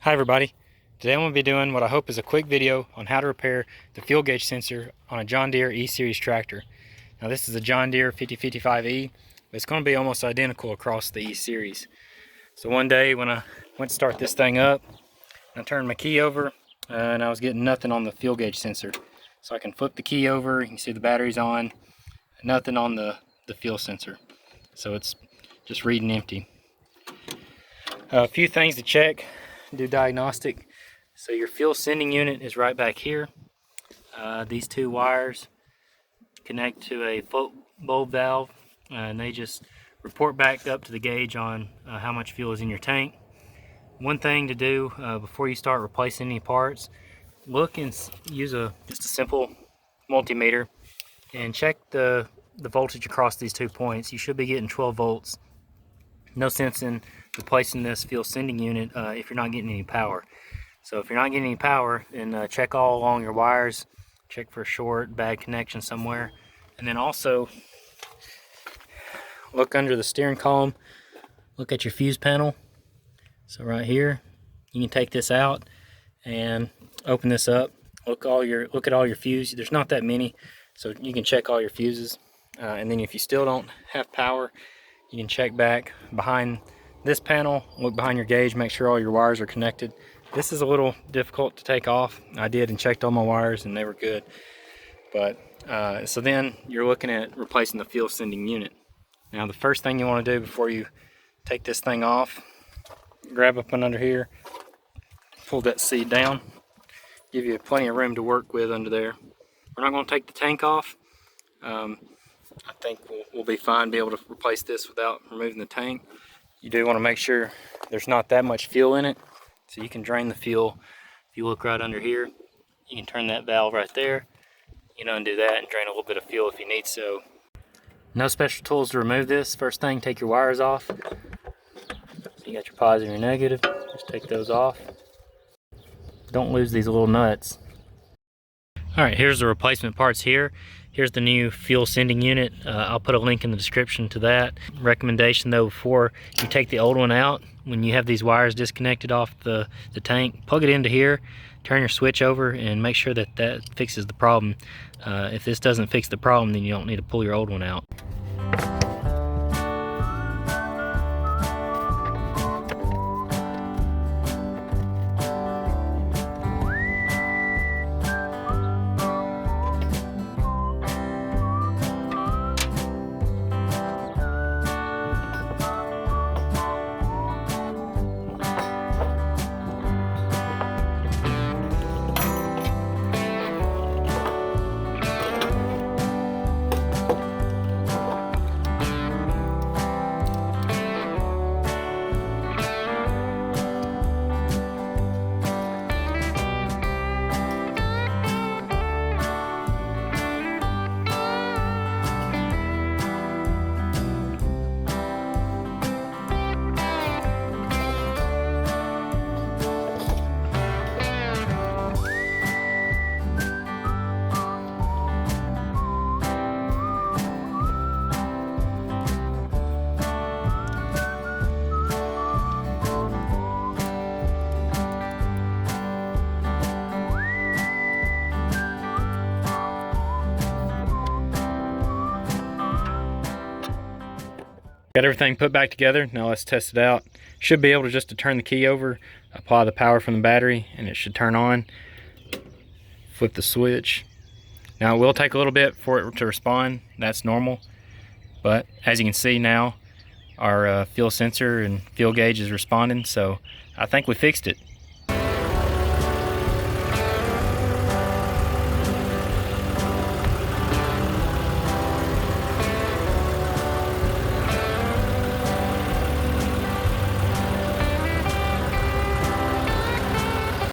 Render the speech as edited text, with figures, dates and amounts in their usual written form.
Hi everybody, today I'm going to be doing what I hope is a quick video on how to repair the fuel gauge sensor on a John Deere E-Series tractor. Now this is a John Deere 5055E, but it's going to be almost identical across the E-Series. So one day when I went to start this thing up, I turned my key over and I was getting nothing on the fuel gauge sensor. So I can flip the key over, you can see the battery's on, nothing on the fuel sensor. So it's just reading empty. A few things to check. Do diagnostic. So your fuel sending unit is right back here. These two wires connect to a float bulb valve and they just report back up to the gauge on how much fuel is in your tank. One thing to do before you start replacing any parts, look and use just a simple multimeter and check the voltage across these 2 points. You should be getting 12 volts. No sense in replacing this fuel sending unit if you're not getting any power. So if you're not getting any power, then check all along your wires, check for a short, bad connection somewhere, and then also look under the steering column, look at your fuse panel. So right here, you can take this out and open this up. Look at all your fuses. There's not that many, so you can check all your fuses. And then if you still don't have power, you can check back behind this panel, look behind your gauge, make sure all your wires are connected. This is a little difficult to take off. I did and checked all my wires and they were good. But so then you're looking at replacing the fuel sending unit. Now the first thing you want to do before you take this thing off, grab up and under here, pull that seat down, give you plenty of room to work with under there. We're not going to take the tank off. I think we'll be fine, be able to replace this without removing the tank. You do want to make sure there's not that much fuel in it, so you can drain the fuel. If you look right under here, you can turn that valve right there, undo that and drain a little bit of fuel if you need so. No special tools to remove this. First thing, take your wires off. So you got your positive and your negative, just take those off. Don't lose these little nuts. Alright, here's the replacement parts here. Here's the new fuel sending unit. I'll put a link in the description to that. Recommendation though, before you take the old one out, when you have these wires disconnected off the tank, plug it into here, turn your switch over and make sure that fixes the problem. If this doesn't fix the problem, then you don't need to pull your old one out. Got everything put back together. Now let's test it out. Should be able to just turn the key over, apply the power from the battery, and it should turn on. Flip the switch. Now it will take a little bit for it to respond. That's normal. But as you can see now, our fuel sensor and fuel gauge is responding. So I think we fixed it.